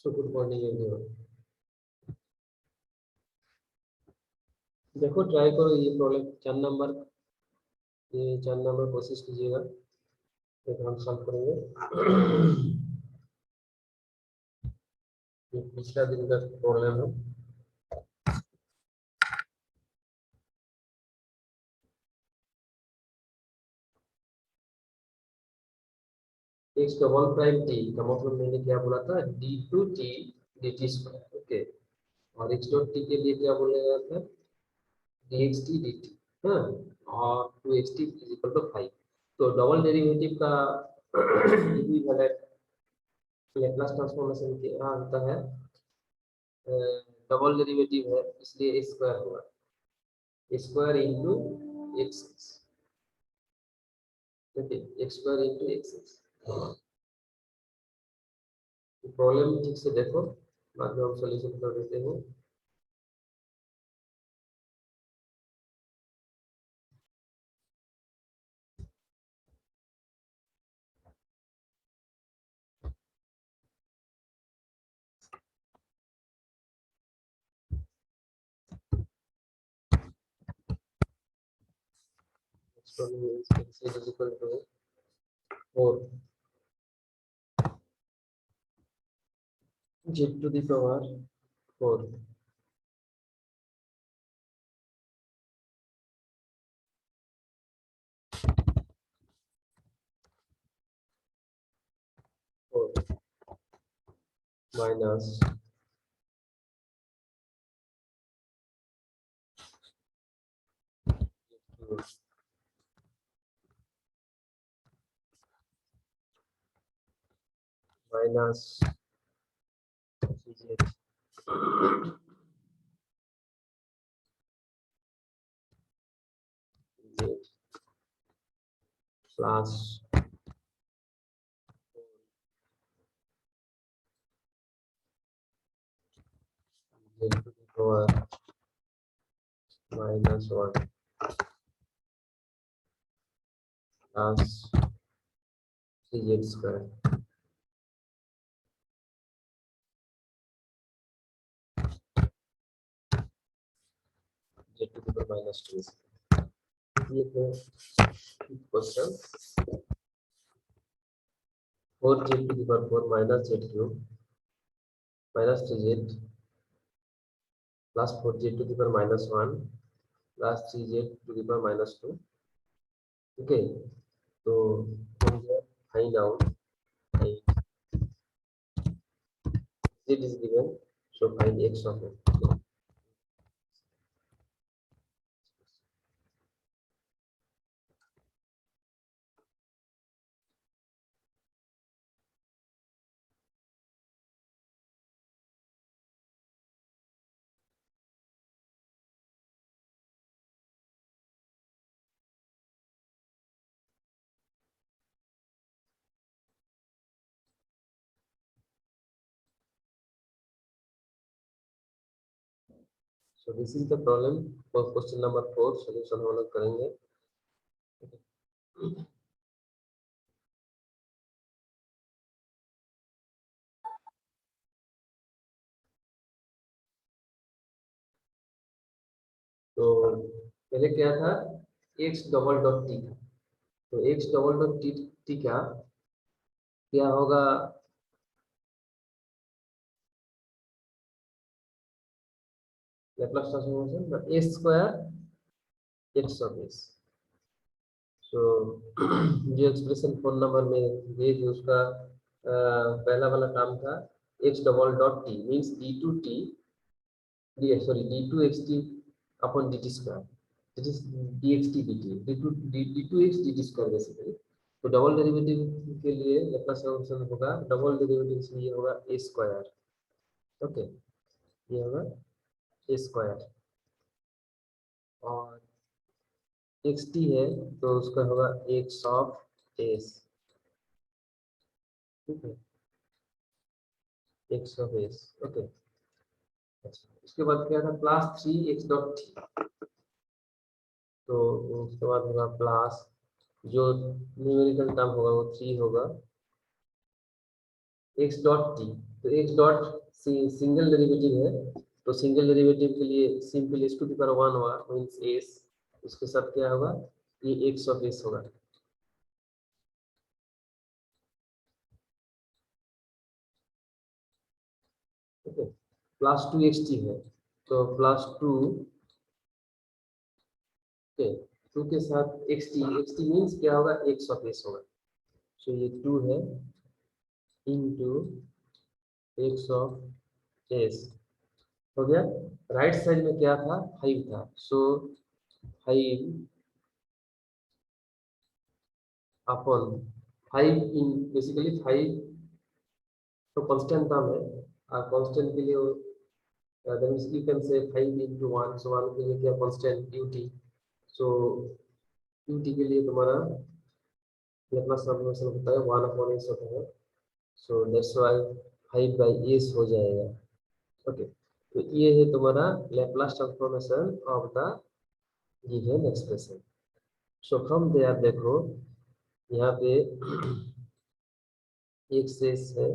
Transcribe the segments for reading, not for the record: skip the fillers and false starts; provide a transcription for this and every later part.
So good morning everyone. देखो try करो ये प्रॉब्लम 4 नंबर कोशिश कीजिएगा, फिर हम सॉल्व करेंगे। ये पिछला दिन का प्रॉब्लम है। एक्स डबल प्राइम टी का मतलब मैंने क्या बोला था, d two t d t square, okay. और एक्स डॉट टी के लिए क्या बोला गया था, d x t d t, हाँ। और 2xt इज इक्वल टू 5। तो डबल डेरिवेटिव का इक्विवेलेंट लैप्लास ट्रांसफॉर्मेशन क्या होता है, डबल डेरिवेटिव है इसलिए स्क्वायर होगा, square into x, okay, x square into x. Problem ठीक से देखो, बाद में हम सॉल्यूशन कर देते हैं। So x is equal to 4 z to the power 4, minus minus plus z to the power minus 1 plus 3z square z to the power minus 2. ये है question 4z to the power 4 minus z cube minus 3z plus 4z to the power minus 1 plus 3z to the power minus 2. Okay, so find out z is given, so find x of it. So this is the problem for question number 4. Solution हम लोग करेंगे. तो पहले क्या था, x double dot T था. तो x double dot T का क्या होगा, Laplace transformation a square x of s. सो जो एक्सप्रेशन फोन नंबर में ये जो उसका पहला वाला काम था x double dot T means d2t sorry d2xt upon dt square, that is dxt dt, d2x dt square basically. तो डबल डेरिवेटिव के लिए लैप्लास ट्रांसफॉर्मेशन होगा, डबल डेरिवेटिव के लिए होगा a स्क्वायर. ओके, ये होगा a स्क्वायर और xt है तो उसका होगा x ऑफ s. ठीक है, x ऑफ s. ओके, उसके बाद क्या था, प्लस 3x डॉट टी. तो उसके बाद होगा प्लस, जो न्यूमेरिकल टर्म होगा वो 3 होगा x डॉट टी. तो x डॉट सिंगल डेरिवेटिव है, तो सिंगल डेरिवेटिव के लिए simple s to the power 1 होगा मींस s. उसके साथ क्या होगा, ये x ऑफ s होगा. ओके, प्लस 2xt है तो प्लस 2. ओके, 2 के साथ xt मींस क्या होगा, x ऑफ s होगा. सो ये 2 है इनटू x ऑफ s हो गया. राइट साइड में क्या था, 5 था. सो 5 अपॉन 5 इन बेसिकली 5 तो कांस्टेंट टर्म है और कांस्टेंट के लिए that means you can say 5 into 1. सो 1 के लिए क्या कांस्टेंट ut. सो ut के लिए तुम्हारा लैप्लास ट्रांसफॉर्मेशन होता है 1 upon s होता है. So that's why 5 by s हो जाएगा. ओके, तो ये है तुम्हारा Laplace transformation of the given expression. So from there देखो यहाँ पे एक्सेस है,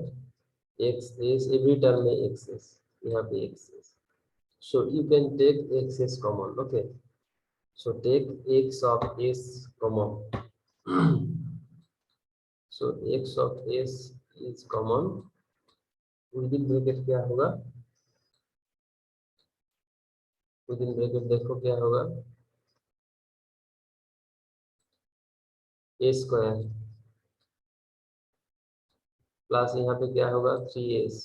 एक्सेस एवरी टर्म में एक्सेस, यहाँ पे x s. So you can take x s common. Okay, so take x of s common. So x of s is common. Within bracket क्या होगा, within bracket देखो क्या होगा, a स्क्वायर प्लस यहाँ पे क्या होगा 3s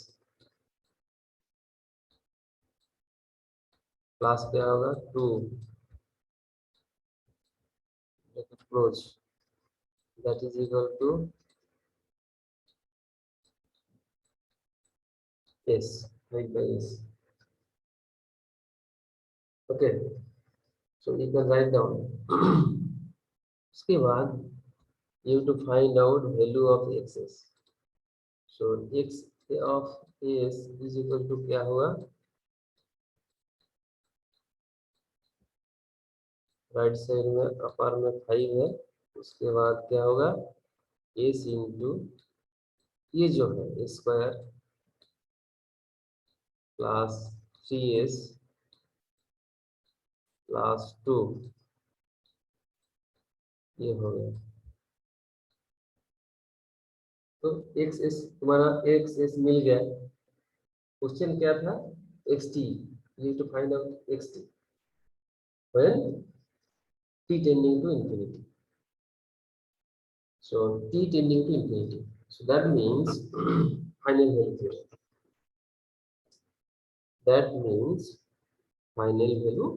प्लस क्या होगा 2 close, that is equal to s, 5 by s. Okay, so you can write down. उसके बाद you have to find out value of xs. So x of s is equal to क्या होगा, right side में अपर में 5 है, उसके बाद क्या होगा एस इंटू ये जो है स्क्वायर प्लस 3s प्लस 2, ये हो गया। तो एक्स एस तुम्हारा एक्स एस मिल गया। क्वेश्चन क्या था, x t, you to find out x t when t tending to infinity. So t tending to infinity, so that means final value theorem. That means final value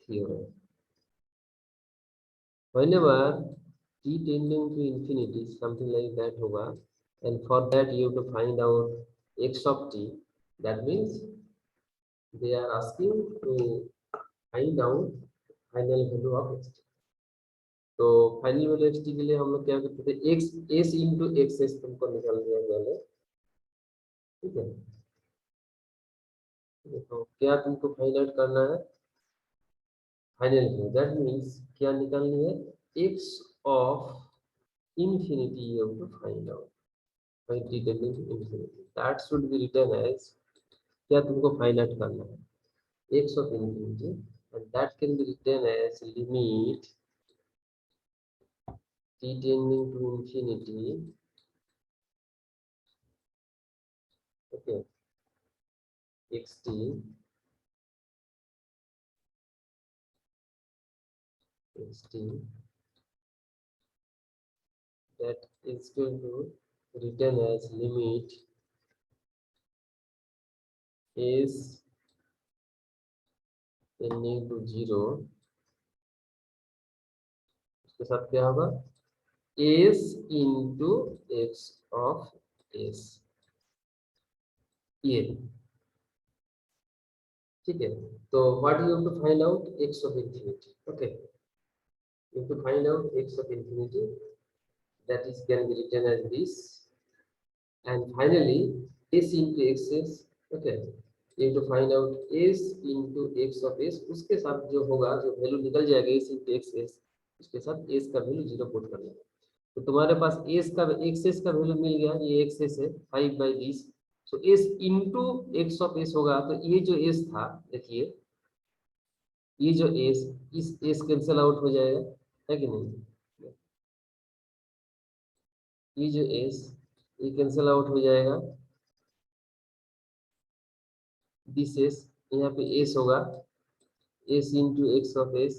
theorem. Whenever t tending to infinity, something like that होगा, and for that you have to find out x of t. That means they are asking to find out final value of x t. तो final value x T के लिए हम लोग क्या करते थे, x S into x S तुमको निकाल दिया पहले, ठीक है। तो क्या तुमको फाइंड आउट करना है, फाइनल वैल्यू, दैट मींस क्या निकालनी है, x of infinity you have to find out by t tending to infinity. That should be written as, क्या तुमको फाइंड आउट करना है, x of infinity, and that can be written as limit t tending to infinity, okay, xt that is going to written as limit is tending to 0, उसके साथ क्या होगा, s into x of s, ये ठीक है। तो what you have to find out, x of infinity, okay, you have to find out x of infinity, that is can be written as this, and finally s into xs, okay, you have to find out s into x of s, उसके साथ जो होगा, जो value निकल जाएगा s into xs, उसके साथ s का वैल्यू 0 पुट कर लेना। तो तुम्हारे पास s का xs का वैल्यू मिल गया, ये xs है 5 by 20, so s into x of s होगा, तो ये जो s था, देखिए ये जो s, इस s कैंसिल आउट हो जाएगा, है कि नहीं, ये जो s, ये कैंसिल आउट हो जाएगा, दिस s, यहाँ पे s होगा, s into x of s,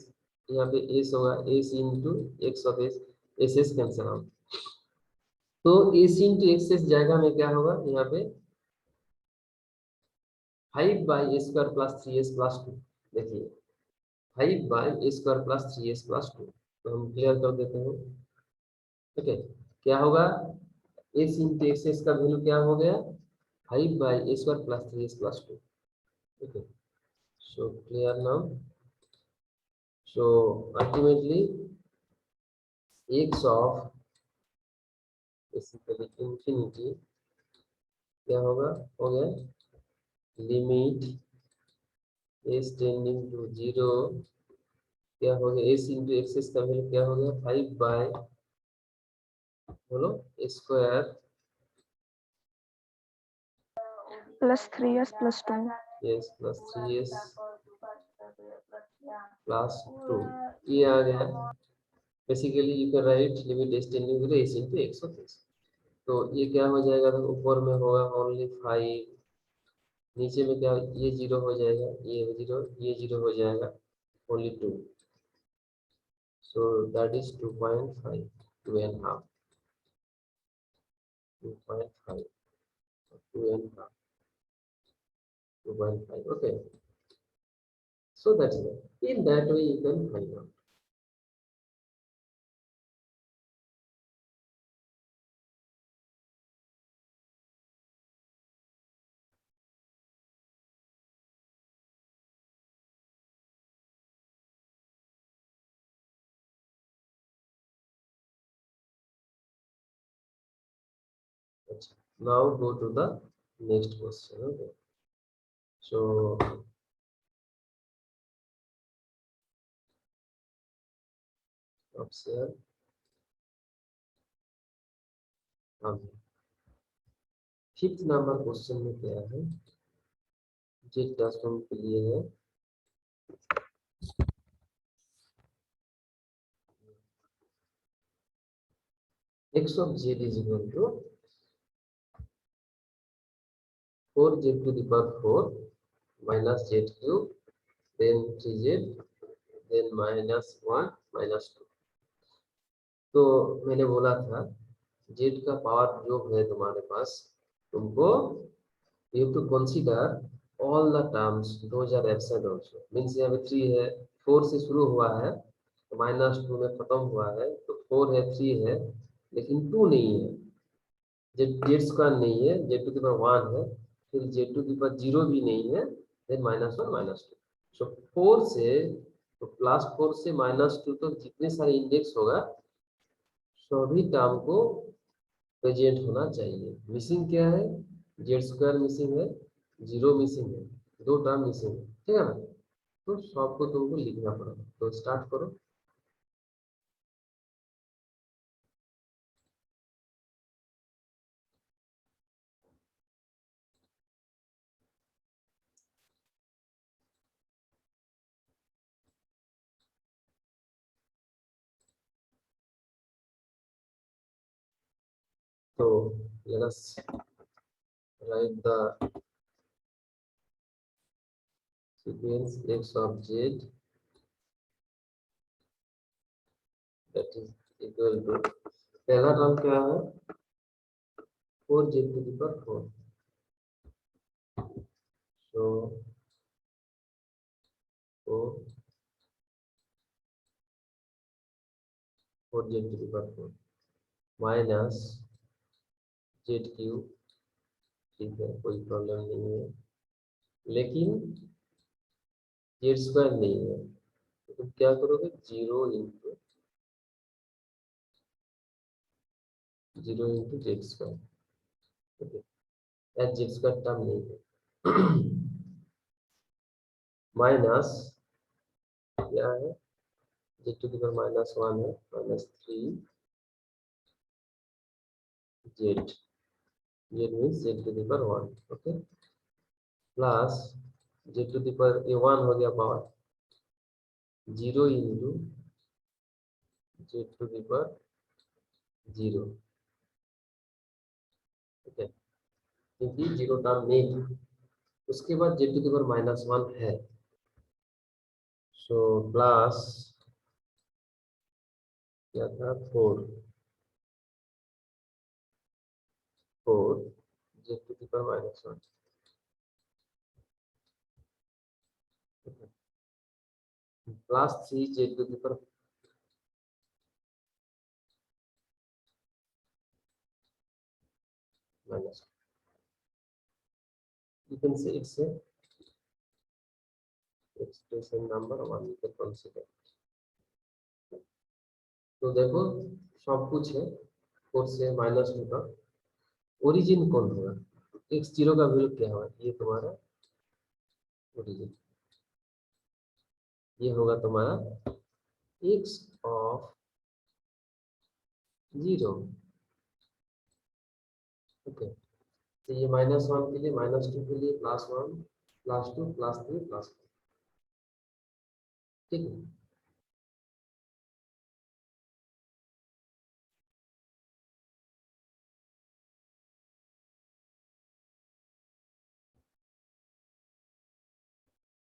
यहाँ पे s होगा, s into x of s, S S cancel out, तो s इंटू एक्स एस जाएगा में क्या होगा, यहाँ पे 5 by A square plus 3s plus 2, देखिए 5 by A square plus 3s plus 2, तो हम क्लियर कर देते हैं, ठीक है। क्या होगा, s इंटू एक्स एस का वैल्यू क्या हो गया, 5 by A square plus 3s plus 2, ठीक है। So clear now, so ultimately x of basically infinity क्या होगा, हो गया लिमिट s टेंडिंग टू 0, क्या हो गया, s इंटू एक्सेस का वैल्यू क्या हो गया, 5 बाय, बोलो, square plus 3s plus 2, s plus 3s plus 2, ये आ गया। Basically you can write limit s tending to s into x of s, तो ये क्या हो जाएगा, तो ऊपर में होगा ओनली 5, नीचे में क्या, ये 0 हो जाएगा, ये 0, ये 0 हो जाएगा, only 2, so that is 2.5, 2.5, 2.5, 2.5, 2.5, okay, so that's it. In that way you can find out. अच्छा, now go to the next question. Okay, so अब से हम फिफ्थ नंबर क्वेश्चन में क्या है, जेड ट्रांसफॉर्म के लिए है. x of z is equal to 4z to the power 4 minus z cube, then 3z, then minus 1 minus 2. तो मैंने बोला था z का पावर जो है तुम्हारे पास, तुमको you have to consider all the terms those are absent also. Means यहाँ पे 3 है, 4 से शुरू हुआ है तो -2 में खत्म हुआ है, तो 4 है, 3 है, लेकिन 2 नहीं है, जेड स्क्वायर नहीं है, जेड टू द पावर 1 है, फिर जेड टू द पावर 0 भी नहीं है, देन -1 -2. सो 4 से तो +4 से -2 तक जितने सारे इंडेक्स होगा सभी टर्म को प्रेजेंट होना चाहिए. मिसिंग क्या है, जेड स्क्वायर मिसिंग है, 0 मिसिंग है, 2 टर्म मिसिंग है, ठीक है ना. तो सबको तुमको लिखना पड़ेगा. तो स्टार्ट करो. तो let us write the sequence x of z that is equal to, पहला टर्म क्या है, 4z to the power 4. So 4z to the power 4 minus z cube, ठीक है, कोई प्रॉब्लम नहीं है, लेकिन जेड स्क्वायर नहीं है, तो तुम क्या करोगे, 0 into Z square. Okay, Z square term नहीं है. माइनस क्या है, जेड टू द पावर -1 है, -3 z, z means z to the power 1. Okay, plus z to the power 1 हो गया power, 0 into z to the power 0. ठीक है, क्योंकि 0 टर्म नहीं था. उसके बाद जेड टू द पावर -1 है, सो प्लस क्या था, 4 z to the power -1, plus 3 z to the power -1. You can say it's a expression number 1 you can consider. तो देखो सब कुछ है, 4 से -2 का ओरिजिन कौन होगा, x0 का वैल्यू क्या होगा, ये तुम्हारा ओरिजिन, ये होगा तुम्हारा x ऑफ 0. ओके, तो ये -1 के लिए, -2 के लिए, +1 +2 +3 +4. ठीक है,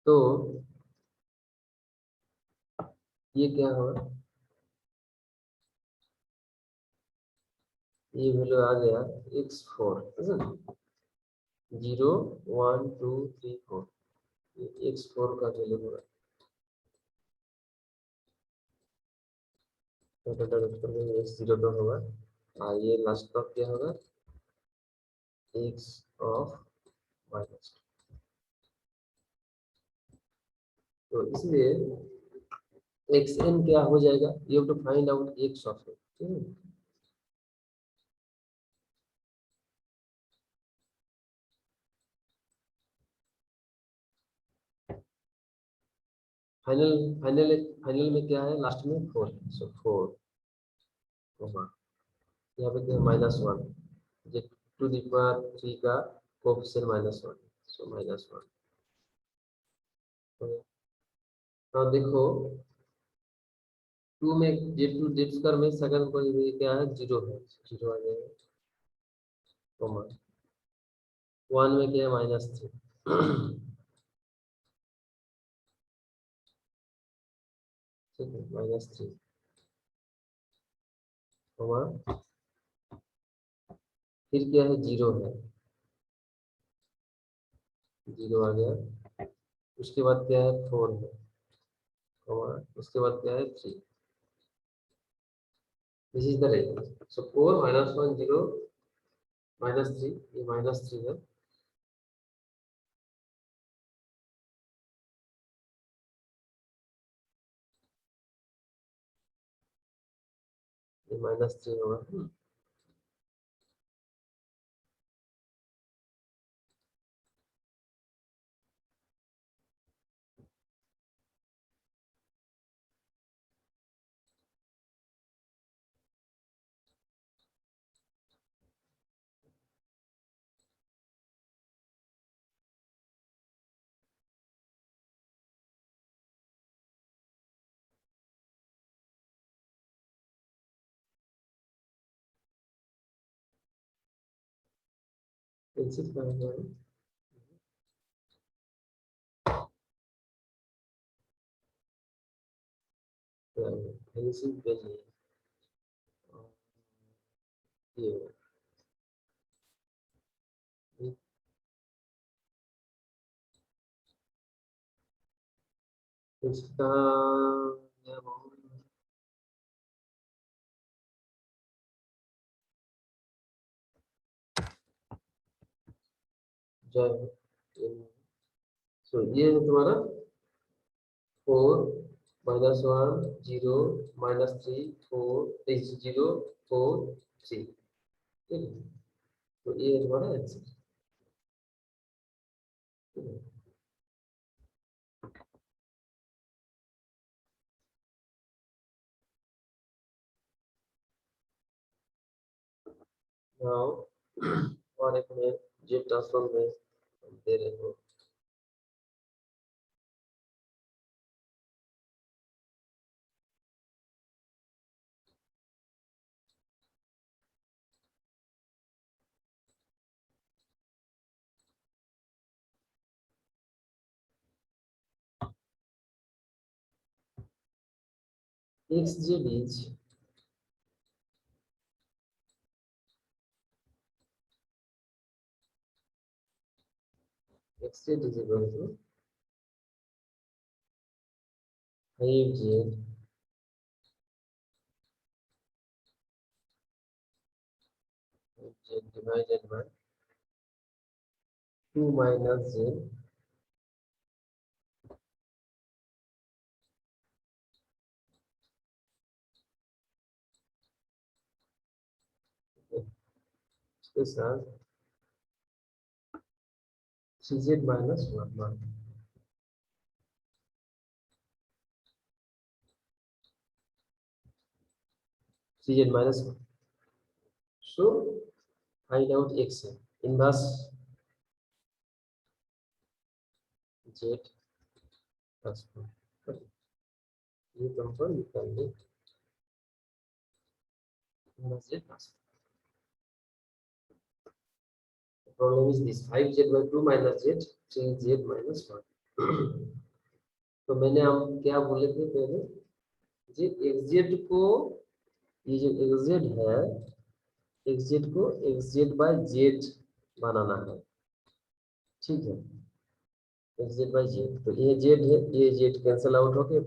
तो ये क्या होगा, ये वैल्यू आ गया x4, 0 1 2 3 4, x4 का वैल्यू होगा. x0 तो होगा, ये लास्ट का क्या होगा, x ऑफ -2. तो इसलिए xn क्या हो जाएगा, you have to find out x of n. Final final final में क्या है, लास्ट में 4 है, सो 4 यहाँ पे क्या है -1, ये 2 का कोएफिशिएंट -1, सो -1। अब देखो 2 में जेड स्क्वायर में सेकंड को क्या है 0 है, 0 आ जाएगा, कॉमा 1 में क्या है -3 ठीक है -3 कॉमा फिर क्या है 0 है, 0 आ गया, उसके बाद क्या है 4 है, कॉमा उसके बाद क्या है 3। दिस इज द रेंज, सो 4 -1 0 -3, ये -3 है, ये -3 होगा। पेंसिल कहाँ है, पेंसिल पेन है, ये इसका सो ये है तुम्हारा 4 -1 0 -3 4 0 4 3, ठीक है, तो ये है तुम्हारा आंसर। नाउ और एक में जे ट्रांसफॉर्म में हम दे रहे हो xz is xz is equal to 5z divided by 2 minus z इसके साथ 3z minus 1 3z minus 1, so find out x inverse z transform, ये तो हमको निकालने inverse z transform. The problem is this 5z by 2 minus z 3z minus 1 तो मैंने हम क्या बोले थे पहले, जी xz को, ये जो xz है xz को xz by z बनाना है, ठीक है, xz by z, तो ये z है, ये z कैंसिल आउट होके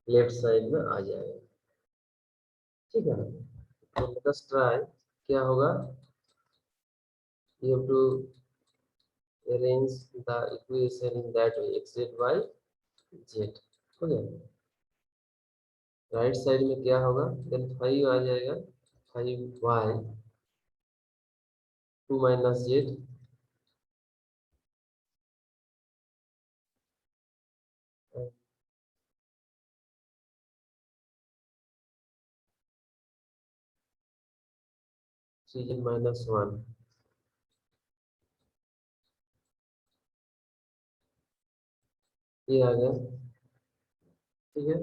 लेफ्ट साइड में आ जाएगा, ठीक है ना, तो लेट अस ट्राई, क्या होगा, you have to arrange the equation in that way, xz by z, okay, right side में क्या होगा, देन 5 आ जाएगा, 5y 2 minus z 3z minus 1 ये आ गया, ठीक है।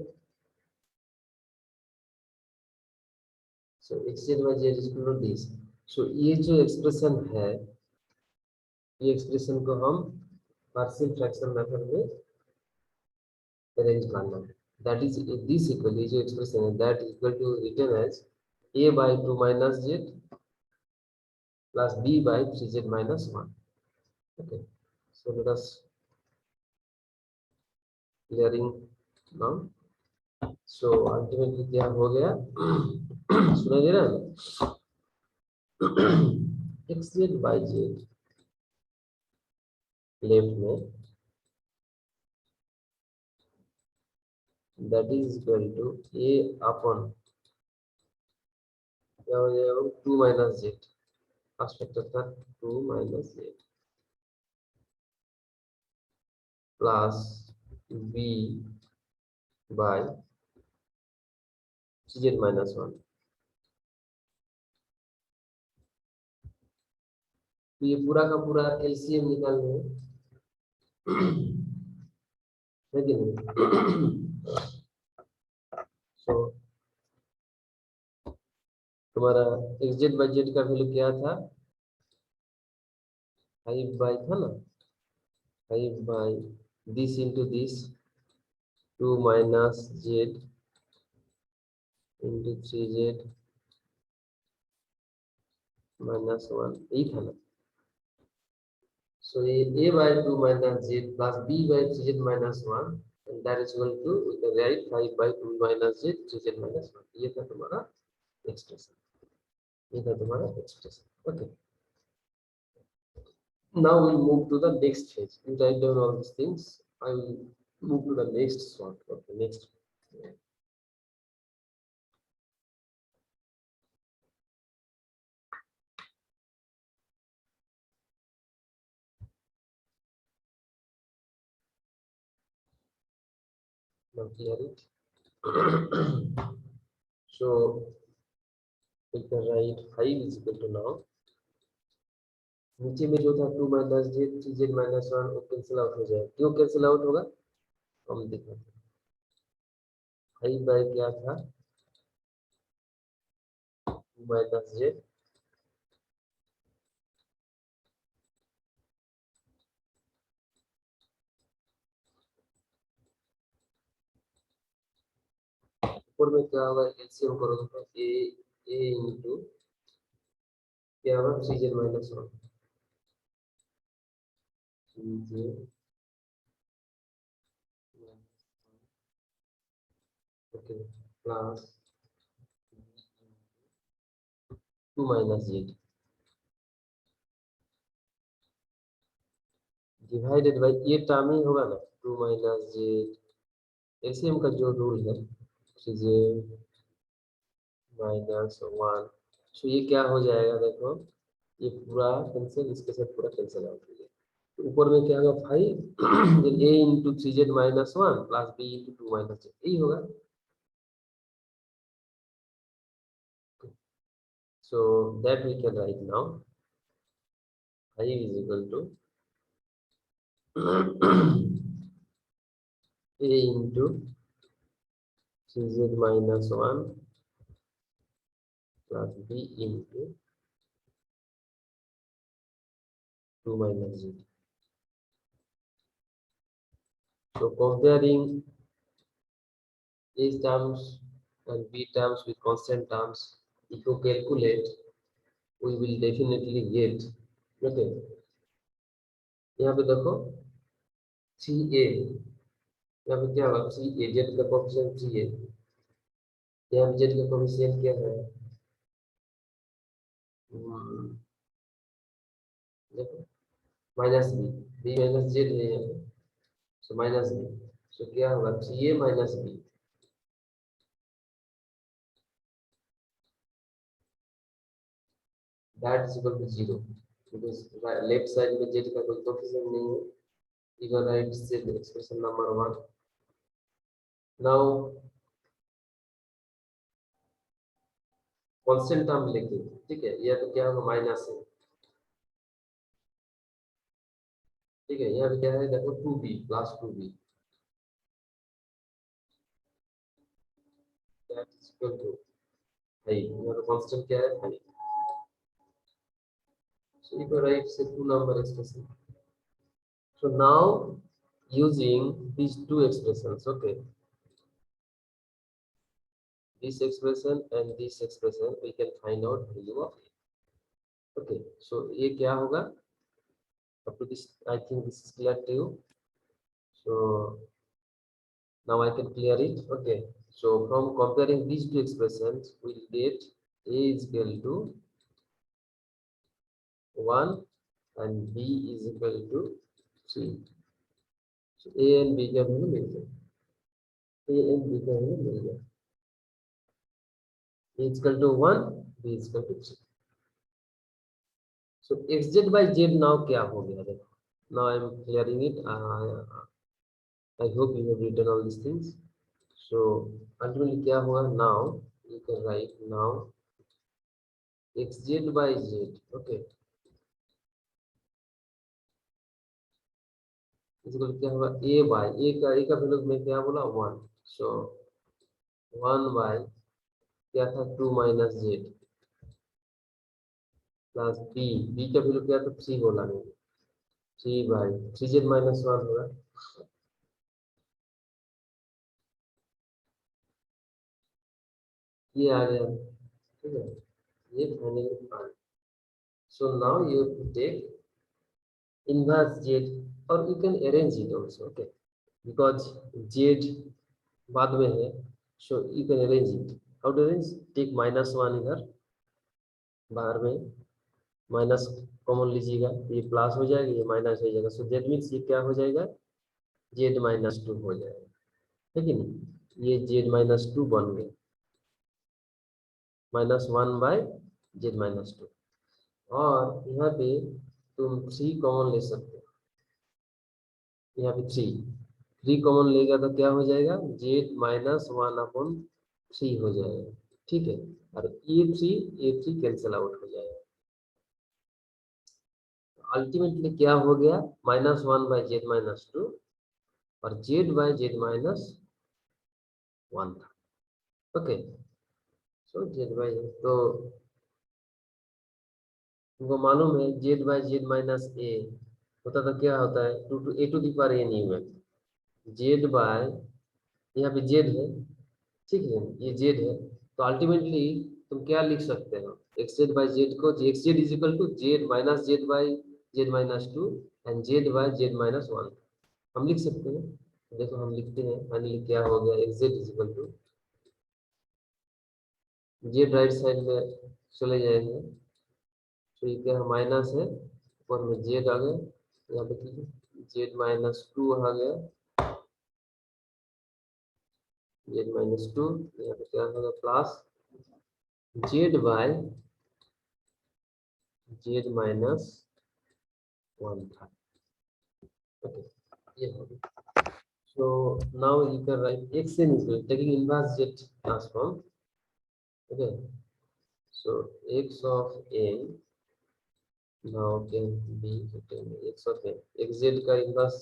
सो xz by z is equal to this। सो ये जो एक्सप्रेशन है, ये एक्सप्रेशन को हम पार्शियल फ्रैक्शन मेथड में अरेंज करना है। दैट इज दिस इक्वल, ये जो एक्सप्रेशन है that equal to written as a by 2 minus z plus b by 3z minus 1। okay, so let us clearing now। so ultimately क्या हो गया सुना दे रहा है xz by z लेफ्ट में that is equal to a upon क्या हो जाएगा 2 minus z, फर्स्ट फैक्टर था 2 minus z plus b by 3z minus 1। तो ये पूरा का पूरा एलसीएम निकालना है कि नहीं। सो तुम्हारा एक्स बाई जेड का वैल्यू क्या था, 5 बाई था ना, 5 by this into this 2 minus Z into 3z minus 1 यही था ना। So a by 2 minus z plus b by 3z minus 1 and that is equal to we can write 5 by 2 minus z 3z minus 1। ये था तुम्हारा expression, ये था तुम्हारा expression. Okay, now we'll move to the next phase। You write down all these things, I will move to the next one। okay, next now clear it। so we can write 5 is equal to now नीचे में जो था 2 minus Z 3z minus 1 वो cancel out हो जाएगा। क्यों cancel out होगा हम देखते हैं। 5 बाय क्या था 2 माइनस जेड ऊपर में क्या होगा एलसीएम करोगे तो ए इनटू क्या होगा 3z minus 1 3z okay plus 2 minus Z divided by ये टर्म ही होगा ना 2 माइनस जेड। एलसीएम का जो रूल है 3z माइनस 1। सो ये क्या हो जाएगा देखो, ये पूरा कैंसिल इसके साथ पूरा कैंसिल आउट हो जाएगा। ऊपर में क्या होगा 5 a into 3z minus 1 plus b into 2 minus z यही होगा। So that we can write now 5 is equal to a into 3z minus 1 plus b into 2 minus z। So comparing a terms and b terms with constant terms, if you calculate, we will definitely get okay। यहाँ पे देखो 3a, यहाँ पे क्या होगा 3a, z का coefficient 3a, यहाँ पे z का कोएफिशिएंट क्या है देखो माइनस बी माइनस जेड है यहाँ पे। सो माइनस बी, सो क्या होगा 3a minus b that is equal to 0 because left side में z का कोई कोएफिशिएंट नहीं है। you can write z expression number 1। now constant term लेके, ठीक है, यह तो क्या होगा माइनस है, ठीक है, यहाँ पे क्या है देखो 2b plus 2b that is equal to 5, यहाँ पे कांस्टेंट क्या है 5, so you can write say two number expression. So now using these two expressions, okay, this expression and this expression we can find out value of a. Okay, so ये क्या होगा, up to this I think this is clear to you. So now I can clear it. Okay, so from comparing these two expressions we'll get a is equal to 1 and b is equal to 3. So a and b का value मिल गया, a and b का value मिल गया, a is equal to 1, b is equal to 3. So xz by z now क्या हो गया देखो, now I am clearing it. I hope you have written all these things. So ultimately क्या हुआ, now you can write now xz by z, okay, इसको क्या होगा a by a का वैल्यू में क्या बोला 1, so 1 by क्या था 2 माइनस z प्लस b का वैल्यू क्या था 3 बोला मैंने, 3 by 3z माइनस 1 होगा, ये आ गया, ठीक है, ये फाइनली आ गया. So now you have to take inverse z or you can arrange it also, okay, because z बाद में है, so you can arrange it. How to arrange? Take minus 1 इधर बाहर में, माइनस कॉमन लीजिएगा, ये प्लस हो जाएगा, ये माइनस हो जाएगा, सो दैट मीन्स ये क्या हो जाएगा, z माइनस 2 हो जाएगा, है कि नहीं, ये z माइनस 2 बन गया, माइनस 1 बाय z माइनस 2, और यहाँ पे तुम 3 कॉमन ले सकते हो, यहाँ पे 3 कॉमन लेगा तो क्या हो जाएगा, z माइनस 1 अपॉन 3 हो जाएगा, ठीक है, और ए थ्री कैंसिल आउट हो जाएगा, अल्टीमेटली क्या हो गया, माइनस 1 बाई जेड माइनस 2 और जेड बाई जेड माइनस 1 था, ओके, सो जेड बाई, तो तुमको मालूम है z by z minus a होता तो क्या होता है, two two a to the power n u, z by, यहाँ पे जेड है, ठीक है, ये जेड है, तो अल्टीमेटली तुम क्या लिख सकते हो, एक्स जेड बाई जेड को, x z is equal to z minus z by z minus 2 and z by z minus 1, हम लिख सकते हैं, देखो हम लिखते हैं, फाइनली क्या हो गया, x z is equal to z right side में चले जाएंगे, तो ये क्या माइनस है, ऊपर में जेड आ गया, यहाँ पे कीजिए जेड माइनस 2 आ गया, जेड माइनस 2, यहाँ पे क्या होगा plus z by z minus 1 था, ओके, ये हो गया. So now you can write x n is equal taking inverse z transform, okay, so x of n now can be written x of n, x z का inverse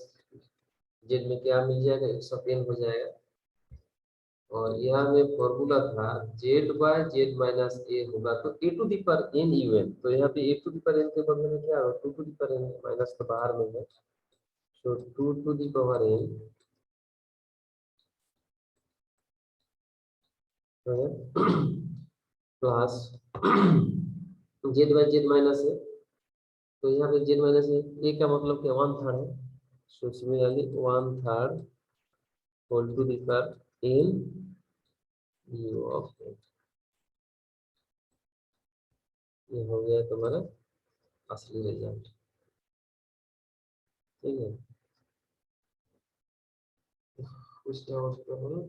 z में क्या मिल जाएगा, x of n हो जाएगा, और यहाँ में formula था z by z minus a होगा तो a to the power n u n, तो यहाँ पे a to the power n के बदले में क्या होगा 2 to the power n, minus तो बाहर में है, so 2 to the power n plus z by z minus है, तो यहाँ पे जेड माइनस है, ए का मतलब क्या 1/3 है, so similarly 1/3 whole to the power n u of n, ये हो गया तुम्हारा असली रिजल्ट, ठीक है, कुछ डाउट तो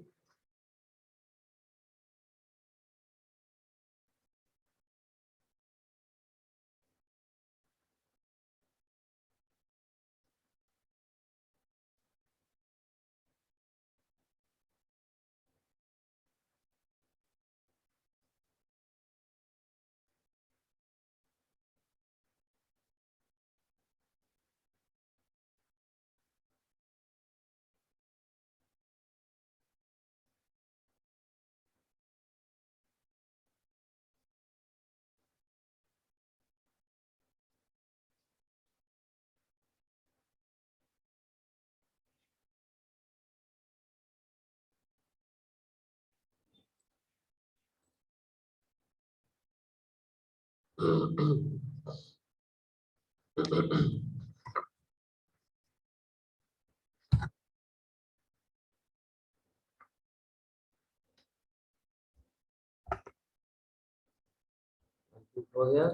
हो गया।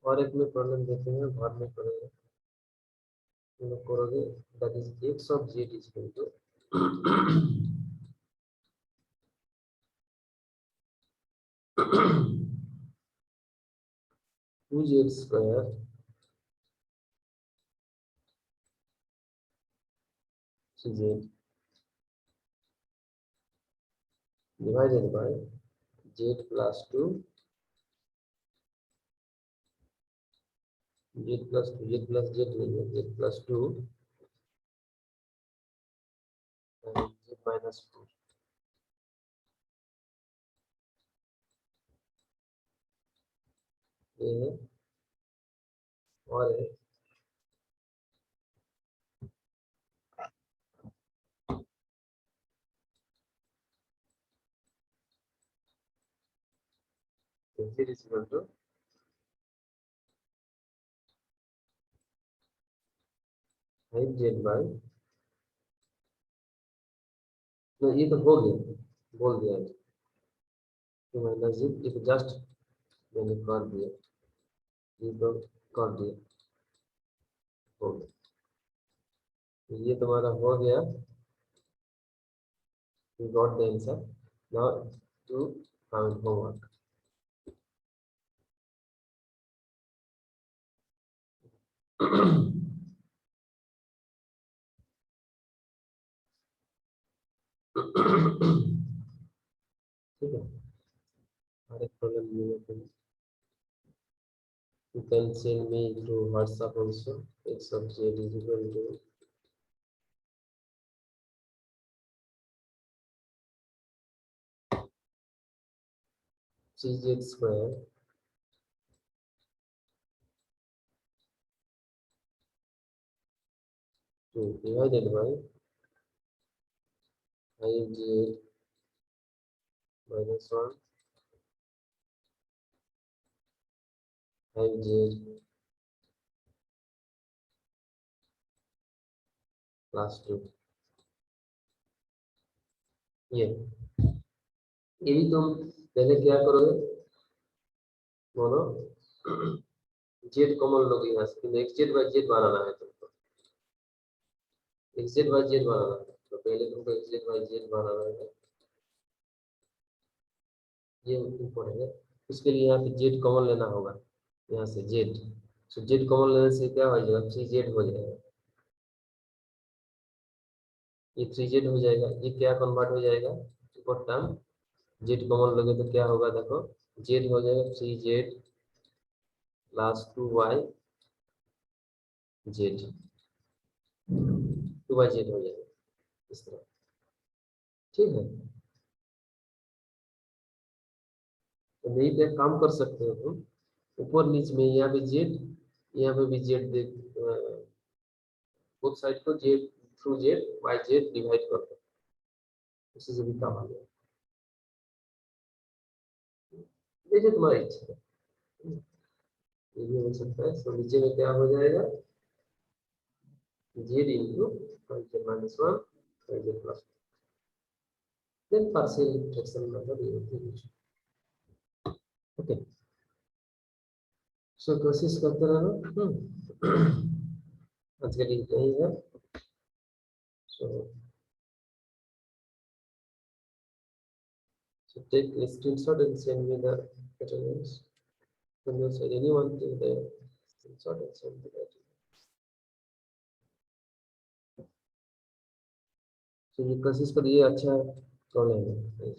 और एक में प्रॉब्लम देते हैं, बाद में करेंगे। तुम लोग करोगे that is x of z is equal to 2z square z divided by z plus 2 z plus 2 z plus z नहीं है, z plus 2 and z minus 4 ये है। और है z is equal to 5z by, no ये तो हो गया, बोल दिया है, तो माइनस z, ये तो जस्ट मैंने कर दिया, ये तो कर दिया, हो गया। तो ये तुम्हारा हो गया, you got the answer. Now do homework. ठीक है, हर एक प्रॉब्लम ये है। You can send me through WhatsApp also. X of z is equal to cz square to divided by 5z minus 1 5z plus 2। ये भी तुम पहले क्या करोगे, बोलो, जेड कॉमन लोगे यहाँ से, एक्स जेड बाई जेड बनाना है तुमको, एक्स जेड बाई जेड बनाना है, तो पहले तुमको एक्स जेड बाई जेड बनाना है, ये इम्पोर्टेंट है। उसके लिए यहाँ पे जेड कॉमन लेना होगा, यहाँ से जेड, तो जेड कॉमन लेने से क्या हो जाएगा, 3z हो जाएगा, ये 3z हो जाएगा, ये क्या कन्वर्ट हो जाएगा ऊपर टर्म, जेड कॉमन लोगे तो क्या होगा, देखो जेड हो जाएगा 3z plus 2y Z, 2y Z हो जाएगा इस तरह। ठीक है, तो यही पे काम कर सकते हो तुम, ऊपर नीचे में यहाँ पे जेड, यहाँ पे भी जेड दे, बोथ साइड को z through z by z divide कर दो, उसी से भी काम आ जाएगा, देखिए तुम्हारी इच्छा है, ये भी हो सकता है। तो नीचे में क्या हो जाएगा, z into 5z minus 1 5z plus 2, then partial fraction method you will use. Okay, so कोशिश करते रहना, आज का दिन यही है। So take a screenshot and send me the materials from your side, anyone take the screenshot and send me the materials. So ये कोशिश करिए, अच्छा प्रॉब्लम है।